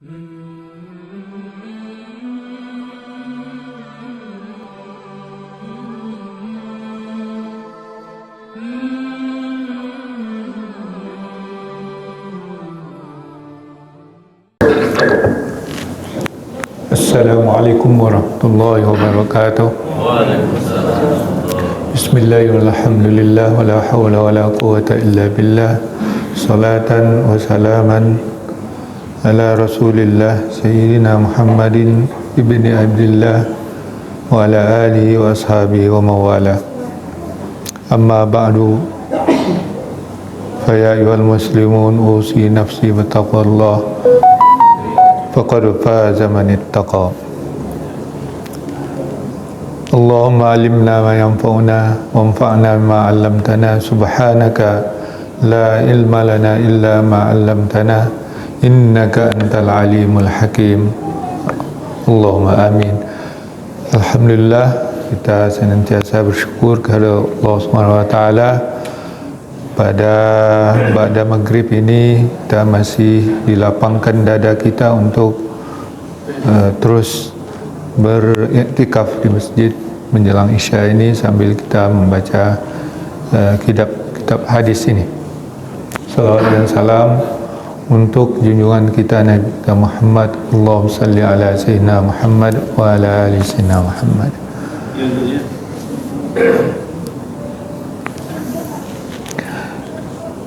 Assalamualaikum warahmatullahi wabarakatuh. Bismillahirrahmanirrahim. Wala hawla wala quwwata illa billah. Salatan wa salaman ala Rasulillah Sayyidina Muhammadin ibni Abdillah wa ala alihi wa ashabihi wa mawala. Amma ba'du. Fa ya ayyuhal muslimun usi nafsi bi taqwallah. Faqad faza man ittaqa. Allahumma alimna ma yanfa'una wanfa'na bima 'allamtana. Subhanaka la ilma lana illa ma 'allamtana innaka antal alimul hakim. Allahumma amin. Alhamdulillah, kita senantiasa bersyukur kepada Allah Subhanahu wa taala. Pada maghrib ini kita masih dilapangkan dada kita untuk terus beriktikaf di masjid menjelang Isya ini sambil kita membaca kitab hadis ini. Salawat dan salam untuk junjungan kita Nabi Muhammad. Allahumma salli ala sayyidina Muhammad wa ala ali sayyidina Muhammad.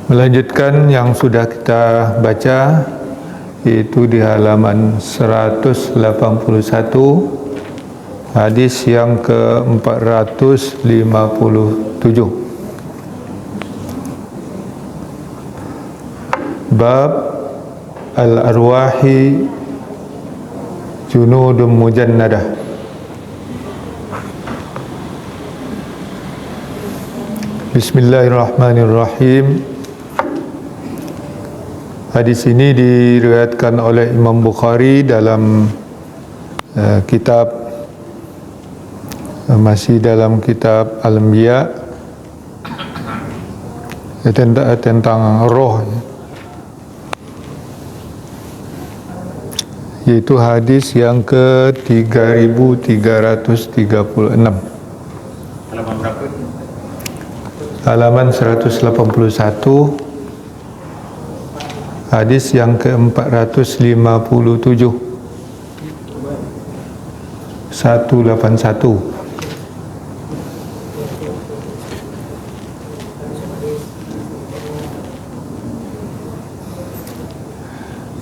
Melanjutkan yang sudah kita baca, yaitu di halaman 181, hadis yang ke-457. Bab al-arwahi junudun mujannadah. Bismillahirrahmanirrahim. Hadis ini diriwayatkan oleh Imam Bukhari dalam kitab masih dalam kitab Al-Anbiya tentang roh, yaitu hadis yang ke-3336. Halaman berapa? Halaman 181, hadis yang ke-457, 181.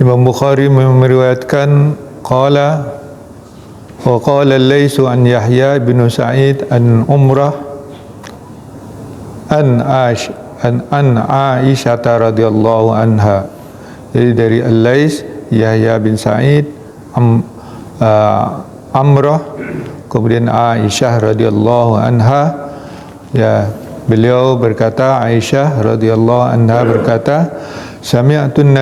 Imam Bukhari meriwayatkan qala wa qala Laysu an Yahya bin Sa'id an Umrah an Aisyah radhiyallahu anha. Jadi dari Al-Lais, Yahya bin Sa'id, Amrah, kemudian Aisyah radhiyallahu anha. Ya, beliau berkata, Aisyah radhiyallahu anha berkata, Sami'atun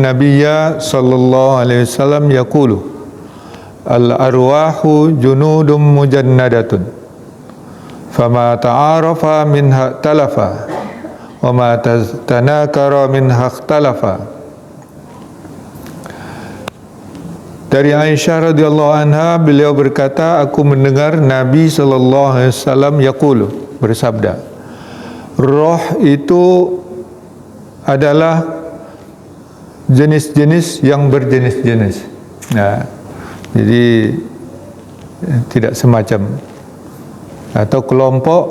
nabiyya sallallahu alaihi wasallam yaqulu al-arwahu junudun mujannadatun fama ta'arafa minha talafa wa ma tanakara minha ikhtalafa. Dari Aisyah radhiyallahu anha, beliau berkata, aku mendengar Nabi sallallahu alaihi wasallam yaqulu, bersabda, roh itu adalah jenis-jenis yang berjenis-jenis. Nah, jadi tidak semacam atau kelompok.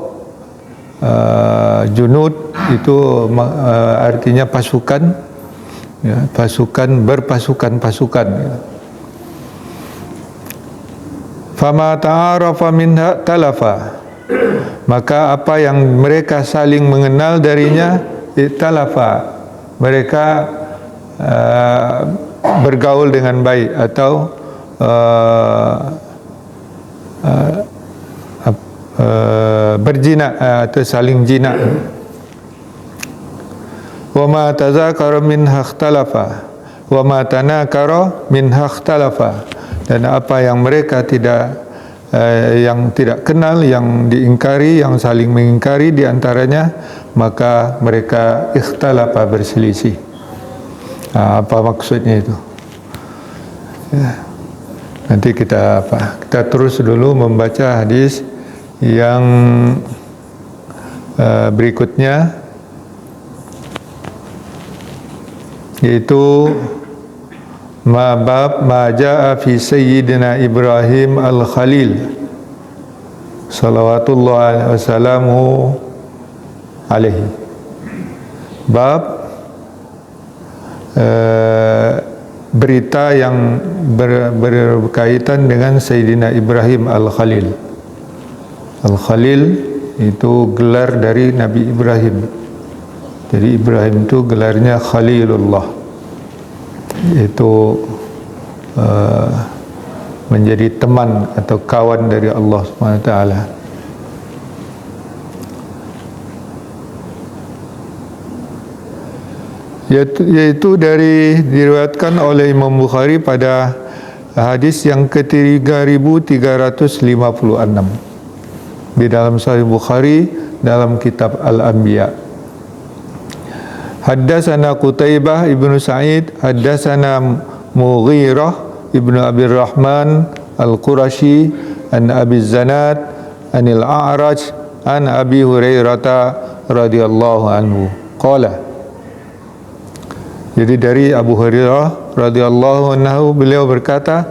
Junud itu artinya pasukan, ya, pasukan berpasukan-pasukan. Ya. Fama ta'arafa minha talafa, maka apa yang mereka saling mengenal darinya talafa, mereka bergaul dengan baik atau berjinak atau saling jinak. Wa ma tazakara minha ikhtalafa wa ma tanakara minha ikhtalafa, dan apa yang mereka yang tidak kenal, yang diingkari, yang saling mengingkari di antaranya, maka mereka ikhtalafa, berselisih. Apa maksudnya itu? Ya. Nanti kita terus dulu membaca hadis yang berikutnya, yaitu bab ma jaa fi sayyidina Ibrahim al-Khalil salawatullah wassalamu alaihi. Bab berita yang berkaitan dengan Sayyidina Ibrahim Al-Khalil. Al-Khalil itu gelar dari Nabi Ibrahim. Jadi Ibrahim itu gelarnya Khalilullah, yaitu menjadi teman atau kawan dari Allah SWT. Yaitu diriwayatkan oleh Imam Bukhari pada hadis yang ke-3356 di dalam Sahih Bukhari dalam kitab Al-Anbiya. Haddatsana Qutaibah ibnu Sa'id, haddatsana Mughirah ibnu Abi Rahman Al-Qurashi an Abi Zanad anil A'raj an Abi Hurairah radhiyallahu anhu qala. Jadi dari Abu Hurairah radhiyallahu anhu, beliau berkata,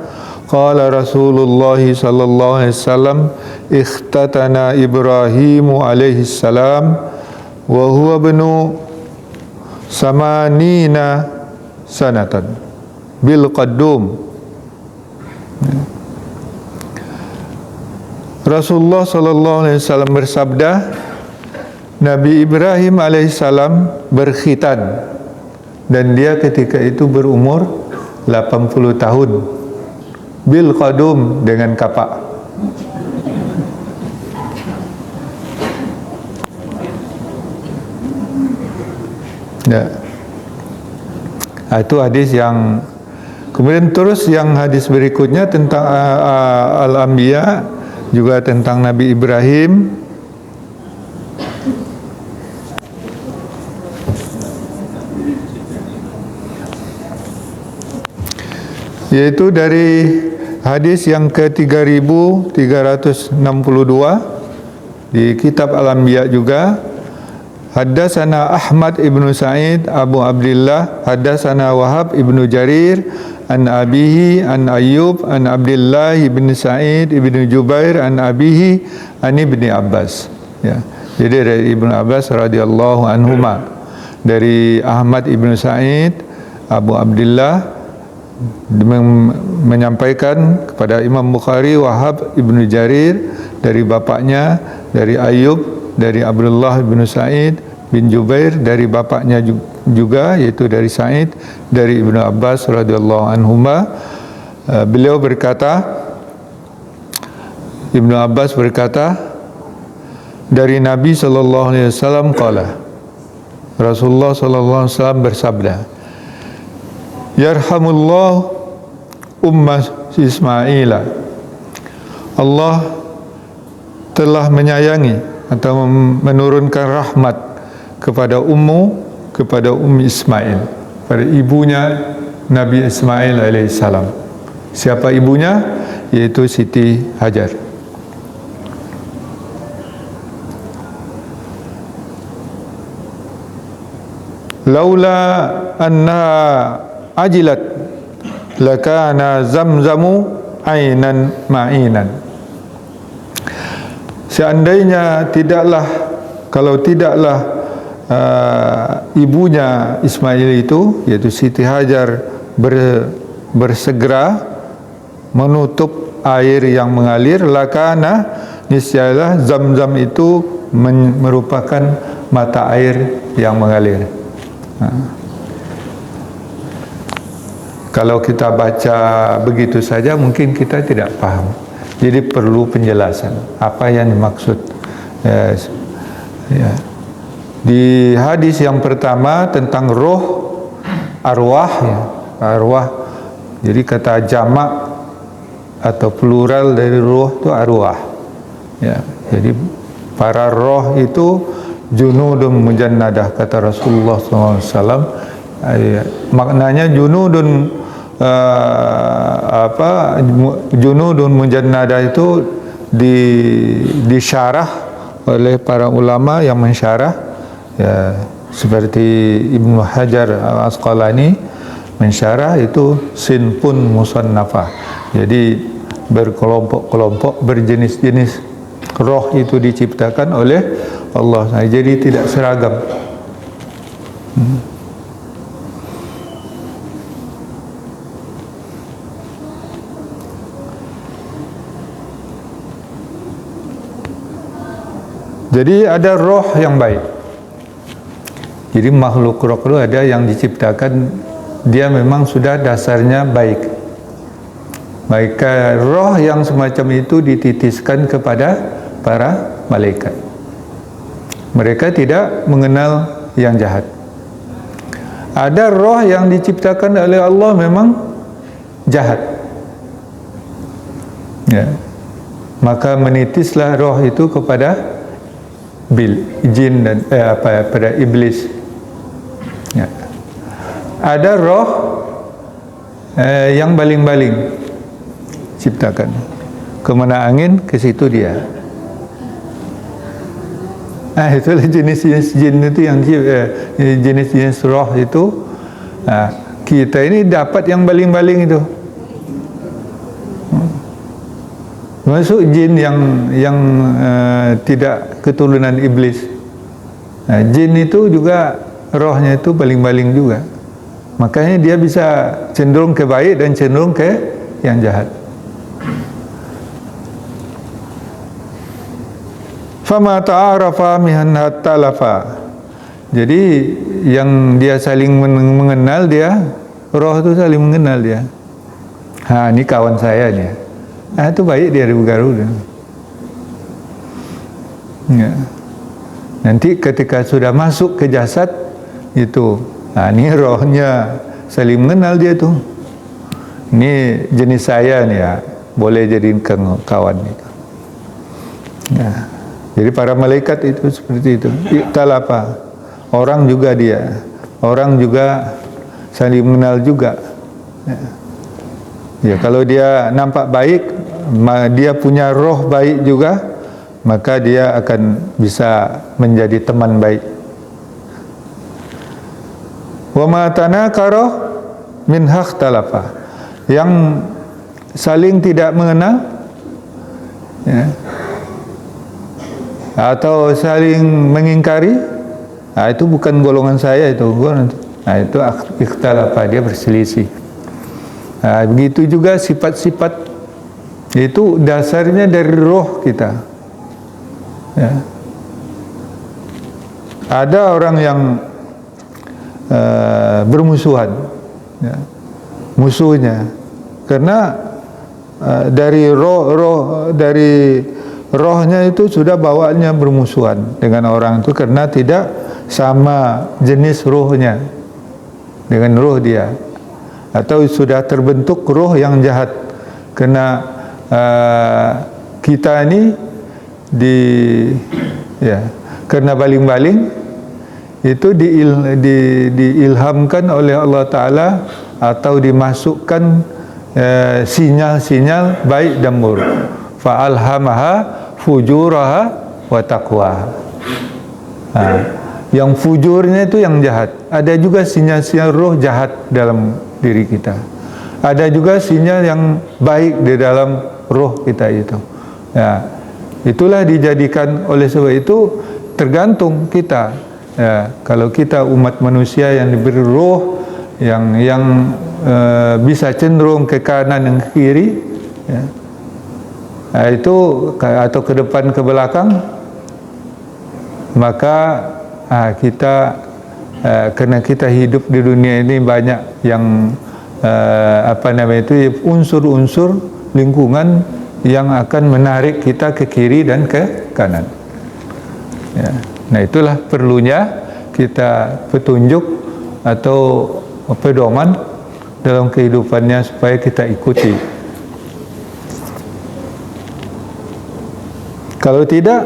qala Rasulullah sallallahu alaihi wasallam, ikhtatana Ibrahimu alaihi salam wa huwa ibnu samanina sanatan bil qaddum. Rasulullah sallallahu alaihi wasallam bersabda, Nabi Ibrahim alaihissalam berkhitan dan dia ketika itu berumur 80 tahun bil qadum, dengan kapak. Ya. Itu hadis yang kemudian terus yang hadis berikutnya tentang Al-Anbiya, juga tentang Nabi Ibrahim. Yaitu dari hadis yang ke-3362 di kitab Al-Anbiya juga. Haddatsana Ahmad ibnu Sa'id Abu Abdullah, haddatsana Wahab ibnu Jarir an abihi an Ayyub an Abdullah ibn Sa'id ibn Jubair an abihi an Ibni Abbas. Ya. Jadi dari Ibnu Abbas radhiyallahu anhuma, dari Ahmad ibnu Sa'id Abu Abdullah menyampaikan kepada Imam Bukhari, Wahab ibnu Jarir dari bapaknya, dari Ayyub, dari Abdullah ibnu Sa'id bin Jubair dari bapaknya juga, yaitu dari Sa'id, dari Ibnu Abbas radhiyallahu anhuma. Beliau berkata, Ibnu Abbas berkata, dari Nabi sallallahu alaihi wasallam qala, Rasulullah sallallahu alaihi wasallam bersabda, yarhamullah ummah Ismaila. Allah telah menyayangi atau menurunkan rahmat kepada Ummi Ismail, pada ibunya Nabi Ismail alaihissalam. Siapa ibunya? Yaitu Siti Hajar. Laula anna ajilat lakana zamzamu ainan ma'inan. Seandainya kalau tidaklah ibunya Ismail itu, yaitu Siti Hajar, bersegera menutup air yang mengalir, lakana, niscayalah Zamzam itu merupakan mata air yang mengalir. Kalau kita baca begitu saja mungkin kita tidak paham. Jadi perlu penjelasan apa yang dimaksud. Di hadis yang pertama tentang roh, arwah, arwah. Jadi kata jamak atau plural dari roh itu arwah. Ya, jadi para roh itu junudun mujannadah, kata Rasulullah SAW, Maknanya junudun junudun mujannada itu disyarah oleh para ulama yang mensyarah, ya, seperti Ibnu Hajar Al-Asqalani mensyarah itu sinfun musannafah. Jadi berkelompok-kelompok, berjenis-jenis roh itu diciptakan oleh Allah. Jadi tidak seragam. Jadi ada roh yang baik. Jadi makhluk roh itu ada yang diciptakan, dia memang sudah dasarnya baik. Maka roh yang semacam itu dititiskan kepada para malaikat. Mereka tidak mengenal yang jahat. Ada roh yang diciptakan oleh Allah memang jahat, ya. Maka menitislah roh itu kepada jin dan pada iblis, ya. Ada roh yang baling-baling ciptakan, kemana angin ke situ dia. Itulah jenis-jenis jin itu, yang jenis-jenis roh itu. Kita ini dapat yang baling-baling itu. Masuk jin yang tidak keturunan iblis. Jin itu juga rohnya itu baling-baling juga. Makanya dia bisa cenderung ke baik dan cenderung ke yang jahat. Fama ta'arafa mihan talafa. Jadi yang dia saling mengenal, dia roh itu saling mengenal dia. Ini kawan saya nih. Itu baik dia Garuda. Ya. Nanti ketika sudah masuk ke jasad itu, ini rohnya saling mengenal dia tuh. Ini jenis saya nih, ya, boleh jadiin kawan itu. Ya. Jadi para malaikat itu seperti itu. Iktalafa. Orang juga dia. Orang juga saling mengenal juga. Ya, kalau dia nampak baik, dia punya roh baik juga, maka dia akan bisa menjadi teman baik. Wa ma tanakara min hakhtalafa. Yang saling tidak mengenal, ya, atau saling mengingkari, itu bukan golongan saya itu. Itu ikhtalafa, dia berselisih. Begitu juga sifat-sifat itu dasarnya dari roh kita, ya. Ada orang yang bermusuhan, ya, musuhnya karena dari rohnya itu sudah bawaannya bermusuhan dengan orang itu karena tidak sama jenis rohnya dengan roh dia, atau sudah terbentuk roh yang jahat karena kita ini karena baling-baling itu diilhamkan oleh Allah Ta'ala atau dimasukkan sinyal-sinyal baik dan buruk. Fa'alhamaha fujuraha wa taqwaha. Yang fujurnya itu yang jahat. Ada juga sinyal-sinyal roh jahat dalam diri kita. Ada juga sinyal yang baik di dalam roh kita itu. Ya, itulah dijadikan, oleh sebab itu tergantung kita. Ya, kalau kita umat manusia yang diberi roh yang bisa cenderung ke kanan dan ke kiri, ya, itu atau ke depan ke belakang, maka kita karena kita hidup di dunia ini banyak yang unsur-unsur lingkungan yang akan menarik kita ke kiri dan ke kanan. Ya. Nah, itulah perlunya kita petunjuk atau pedoman dalam kehidupannya supaya kita ikuti. Kalau tidak,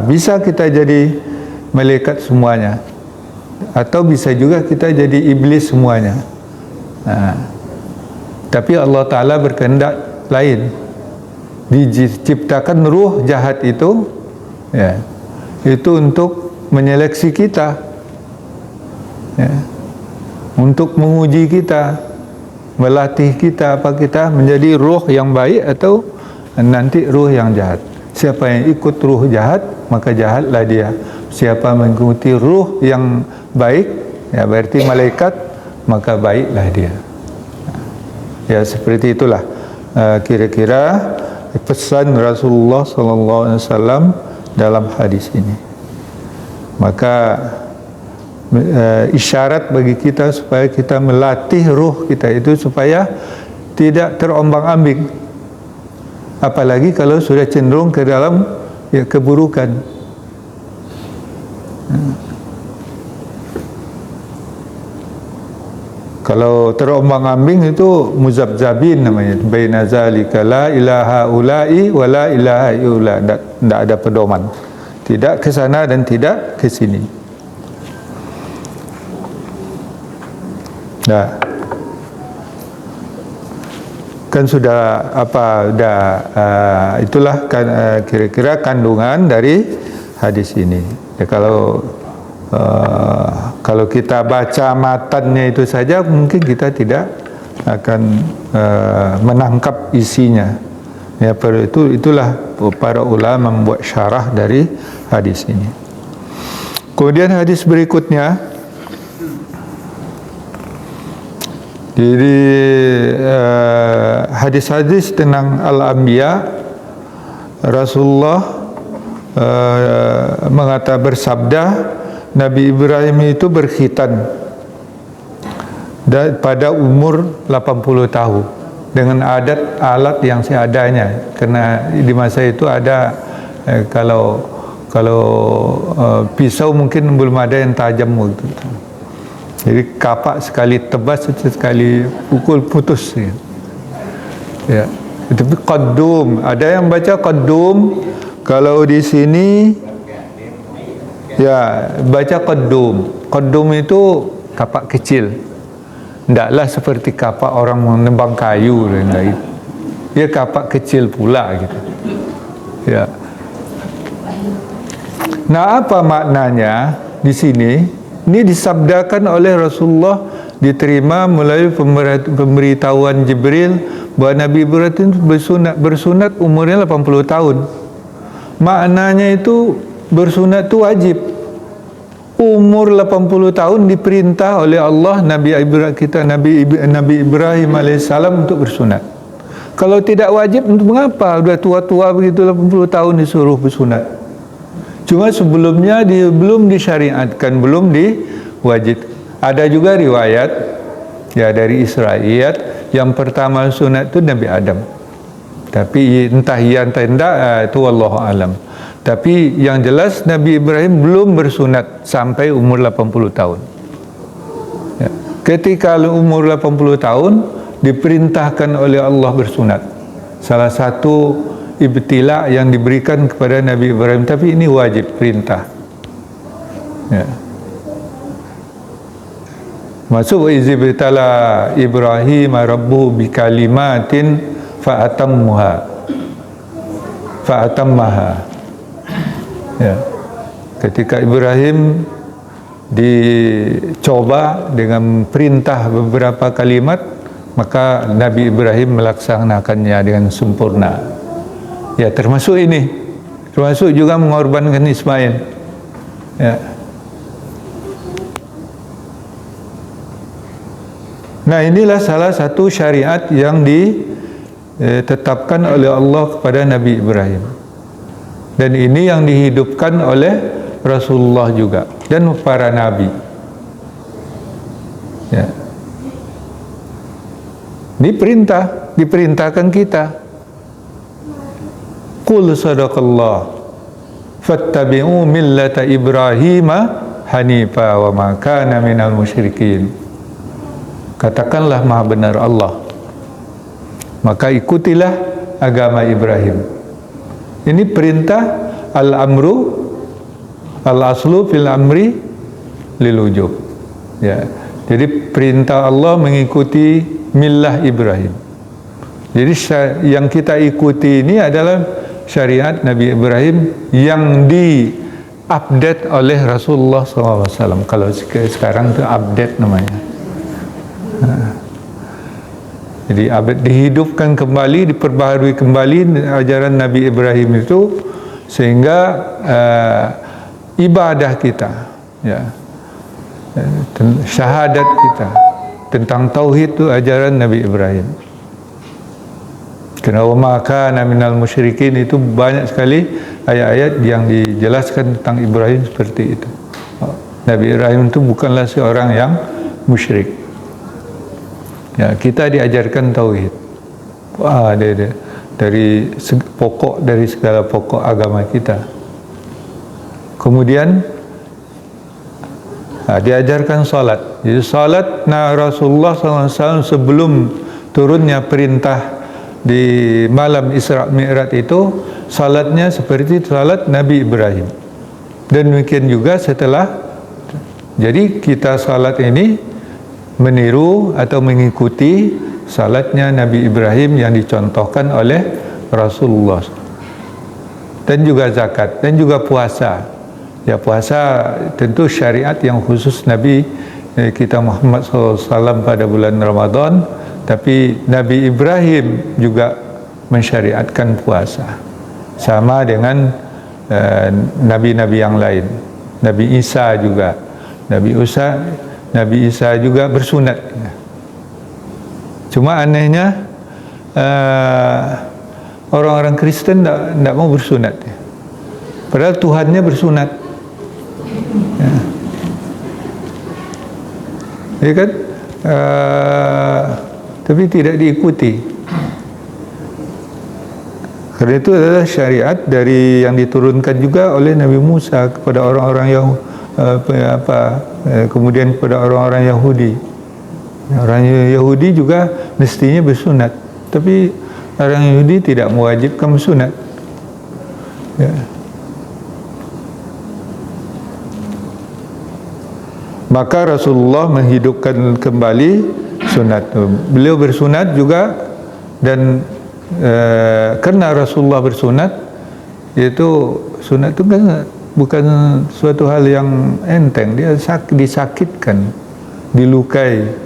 bisa kita jadi malaikat semuanya. atau bisa juga kita jadi iblis semuanya. Tapi Allah Ta'ala berkehendak lain. Diciptakan ruh jahat itu, ya, itu untuk menyeleksi kita, ya, untuk menguji kita, melatih kita, apa kita menjadi ruh yang baik atau nanti ruh yang jahat. Siapa yang ikut ruh jahat, maka jahatlah dia. Siapa mengikuti ruh yang baik, ya berarti malaikat, maka baiklah dia. Ya, seperti itulah kira-kira pesan Rasulullah SAW dalam hadis ini. Maka isyarat bagi kita supaya kita melatih ruh kita itu supaya tidak terombang-ambing, apalagi kalau sudah cenderung ke dalam keburukan. Kalau terombang-ambing itu muzabzabin namanya, baina zalika la ilaha ulai wa la ilaha illa, tidak ada pedoman, tidak ke sana dan tidak ke sini. Nah, kan sudah itulah kan, kira-kira kandungan dari hadis ini. Ya, kalau kita baca matannya itu saja mungkin kita tidak akan menangkap isinya. Ya, itulah para ulama membuat syarah dari hadis ini. Kemudian hadis berikutnya, jadi hadis-hadis tentang al-anbiya, Rasulullah bersabda, Nabi Ibrahim itu berkhitan pada umur 80 tahun dengan alat yang seadanya, karena di masa itu ada kalau pisau mungkin belum ada yang tajam gitu. Jadi kapak sekali tebas, sekali pukul putus. Ya. Tapi qaddum, ada yang baca qaddum. Kalau di sini, ya baca qaddum. Qaddum itu kapak kecil. Tidaklah seperti kapak orang menebang kayu dan lain. Dia kapak kecil pula gitu. Ya. Nah, apa maknanya di sini? Ini disabdakan oleh Rasulullah, diterima melalui pemberitahuan Jibril bahawa Nabi Ibrahim bersunat umurnya 80 tahun. Maknanya itu bersunat itu wajib. Umur 80 tahun diperintah oleh Allah Nabi Ibrahim alaihissalam untuk bersunat. Kalau tidak wajib, untuk mengapa? Sudah tua-tua begitu 80 tahun disuruh bersunat. Cuma sebelumnya belum disyariatkan, belum diwajib. Ada juga riwayat ya dari Israiliyat yang pertama sunat itu Nabi Adam. Tapi entah iya entah tidak, itu wallahu alam. Tapi yang jelas Nabi Ibrahim belum bersunat sampai umur 80 tahun. Ya. Ketika umur 80 tahun diperintahkan oleh Allah bersunat. Salah satu ibtila yang diberikan kepada Nabi Ibrahim, tapi ini wajib, perintah. Ya. Masuk izibtala Ibrahim rabbuhu bikalimatin fa'atammaha. Ya. Ketika Ibrahim dicoba dengan perintah beberapa kalimat, maka Nabi Ibrahim melaksanakannya dengan sempurna. Ya, termasuk ini, termasuk juga mengorbankan Ismail. Ya. Nah, inilah salah satu syariat yang ditetapkan oleh Allah kepada Nabi Ibrahim. Dan ini yang dihidupkan oleh Rasulullah juga dan para nabi. Ya. Diperintahkan kita. Qul sadaqallah fattabi'u millata Ibrahima hanifa wa ma kana minal musyrikin. Katakanlah maha benar Allah, maka ikutilah agama Ibrahim. Ini perintah al-amru, al-aslu fil amri lil wujub. Ya. Jadi perintah Allah mengikuti millah Ibrahim. Jadi yang kita ikuti ini adalah syariat Nabi Ibrahim yang di-update oleh Rasulullah SAW. Kalau sekarang itu update namanya. Jadi dihidupkan kembali, diperbaharui kembali ajaran Nabi Ibrahim itu, sehingga ibadah kita, ya, syahadat kita tentang tauhid itu ajaran Nabi Ibrahim. Karena wa kana minal musyrikin itu banyak sekali ayat-ayat yang dijelaskan tentang Ibrahim seperti itu. Nabi Ibrahim itu bukanlah seorang yang musyrik. Ya, kita diajarkan tauhid. Wah, dari pokok dari segala pokok agama kita. Kemudian diajarkan salat. Jadi salat Rasulullah SAW sebelum turunnya perintah di malam Isra Mi'raj itu, salatnya seperti salat Nabi Ibrahim. Dan demikian juga setelah. Jadi kita salat ini meniru atau mengikuti salatnya Nabi Ibrahim yang dicontohkan oleh Rasulullah. Dan juga zakat, dan juga puasa. Ya, puasa tentu syariat yang khusus Nabi kita Muhammad SAW pada bulan Ramadan, tapi Nabi Ibrahim juga mensyariatkan puasa. Sama dengan nabi-nabi yang lain. Nabi Isa juga. Nabi Isa juga bersunat. Cuma anehnya orang-orang Kristen tidak mau bersunat. Padahal Tuhannya bersunat. Ya kan? Tapi tidak diikuti. Karena itu adalah syariat dari yang diturunkan juga oleh Nabi Musa kepada orang-orang yang kemudian kepada orang-orang Yahudi. Orang Yahudi juga mestinya bersunat, tapi orang Yahudi tidak mewajibkan bersunat. Ya. Maka Rasulullah menghidupkan kembali sunat. Beliau bersunat juga, dan karena Rasulullah bersunat, yaitu sunat itu kan bukan suatu hal yang enteng. Dia disakitkan, dilukai.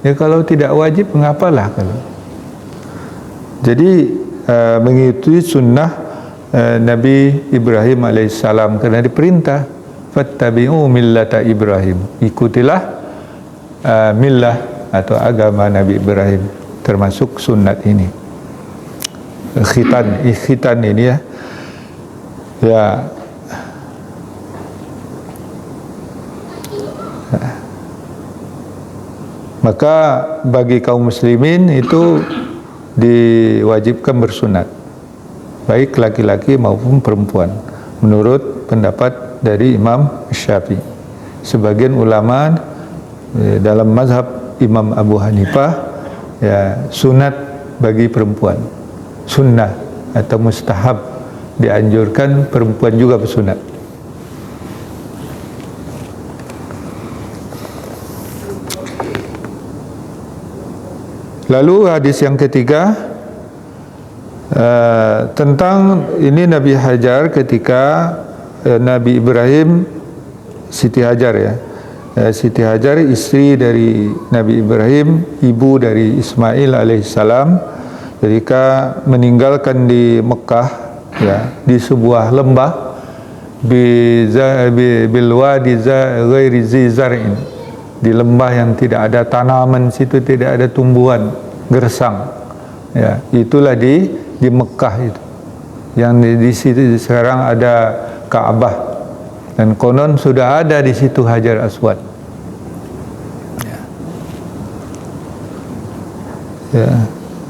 Ya, kalau tidak wajib, mengapalah kalau. Jadi mengikuti sunnah Nabi Ibrahim alaihissalam, karena diperintah fattabi'u millata Ibrahim, ikutilah millah atau agama Nabi Ibrahim, termasuk sunnat ini. Khitan ini ya. Ya. Maka bagi kaum muslimin itu diwajibkan bersunat, baik laki-laki maupun perempuan, menurut pendapat dari Imam Syafi'i. Sebagian ulama dalam mazhab Imam Abu Hanifah, ya, sunat bagi perempuan, sunnah atau mustahab, dianjurkan perempuan juga bersunat. Lalu hadis yang ketiga tentang ini Nabi Hajar ketika Nabi Ibrahim, Siti Hajar ya, Siti Hajar istri dari Nabi Ibrahim, ibu dari Ismail alaihissalam, ketika meninggalkan di Mekah, ya, di sebuah lembah bilwadi ghairi zi zar'in, di lembah yang tidak ada tanaman, situ tidak ada tumbuhan, gersang. Ya, itulah di Mekah itu. Yang di situ sekarang ada Ka'bah, dan konon sudah ada di situ Hajar Aswad. Ya. Ya.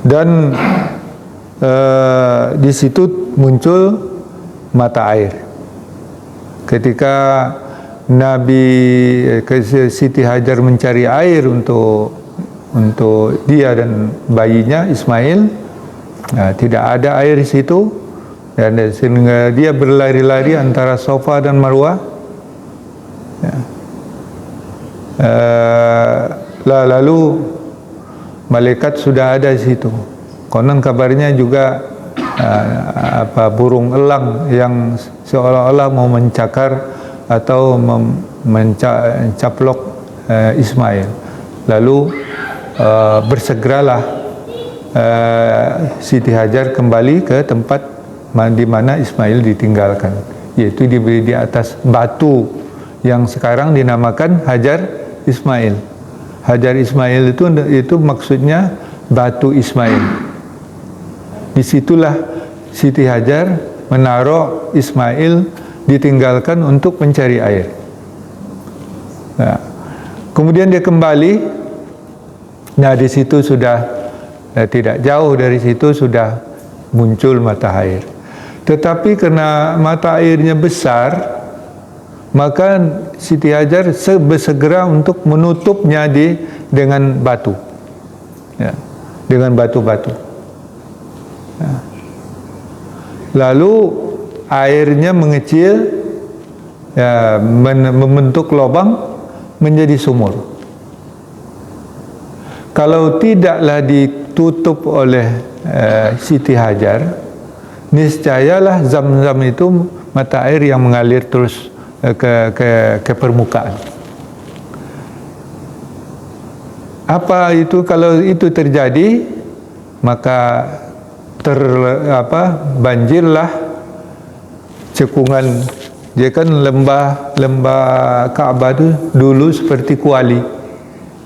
Dan di situ muncul mata air. Ketika Nabi Siti Hajar mencari air untuk dia dan bayinya Ismail, tidak ada air di situ, dan sehingga dia berlari-lari antara Safa dan Marwah. Ya. Lalu malaikat sudah ada di situ. Konon kabarnya juga burung elang yang seolah-olah mau mencakar atau mencaplok Ismail. Lalu bersegeralah Siti Hajar kembali ke tempat di mana Ismail ditinggalkan, yaitu di atas batu yang sekarang dinamakan Hajar Ismail. Hajar Ismail itu maksudnya batu Ismail. Disitulah Siti Hajar menaruh Ismail ditinggalkan untuk mencari air. Nah, kemudian dia kembali. Nah, di situ sudah tidak jauh dari situ sudah muncul mata air. Tetapi karena mata airnya besar, maka Siti Hajar bersegera untuk menutupnya dengan batu, ya, dengan batu-batu. Ya. Lalu airnya mengecil, ya, membentuk lubang menjadi sumur. Kalau tidaklah ditutup oleh Siti Hajar, niscayalah Zam-Zam itu mata air yang mengalir terus ke permukaan. Apa itu? Kalau itu terjadi, maka banjirlah cekungan. Dia kan lembah Ka'bah itu dulu seperti kuali,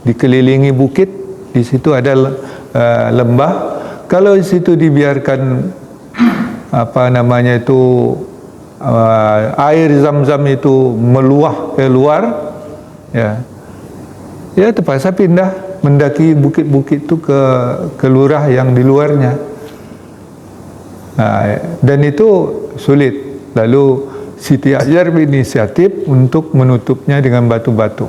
dikelilingi bukit. Di situ ada lembah. Kalau di situ dibiarkan air Zam-Zam itu meluah keluar, ya terpaksa pindah mendaki bukit-bukit itu ke lurah yang di luarnya. Dan itu sulit. Lalu Siti Hajar berinisiatif untuk menutupnya dengan batu-batu,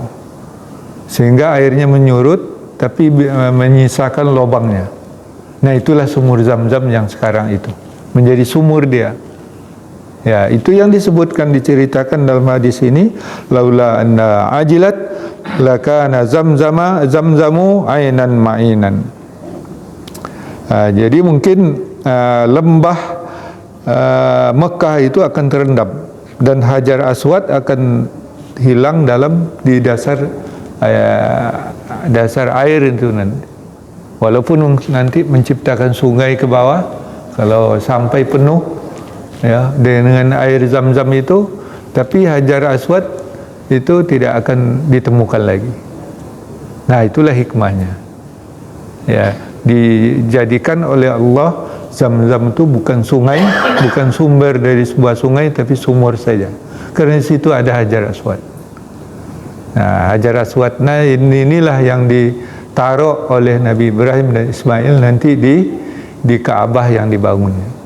sehingga airnya menyurut tapi menyisakan lubangnya. Nah, itulah sumur Zam-Zam yang sekarang itu menjadi sumur dia. Ya, itu yang diceritakan dalam hadis ini, laula anna ajilat lakana zamzamu ainan ma'inan. Jadi mungkin lembah Mekah itu akan terendam dan Hajar Aswad akan hilang di dasar air itu nanti. Walaupun nanti menciptakan sungai ke bawah, kalau sampai penuh, ya, dengan air Zam-Zam itu, tapi Hajar Aswad itu tidak akan ditemukan lagi. Nah, itulah hikmahnya. Ya, dijadikan oleh Allah Zam-Zam itu bukan sungai, bukan sumber dari sebuah sungai, tapi sumur saja. Karena di situ ada Hajar Aswad. Nah, Hajar Aswad, nah inilah yang ditaruh oleh Nabi Ibrahim dan Ismail nanti di Ka'bah yang dibangunnya.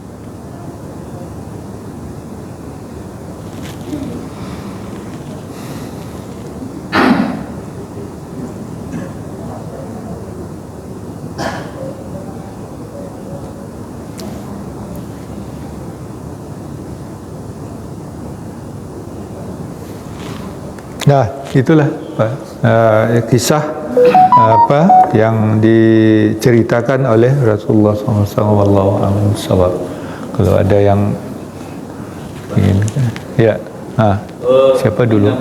Nah, itulah kisah yang diceritakan oleh Rasulullah SAW. Kalau ada yang ingin, ya, siapa dulu?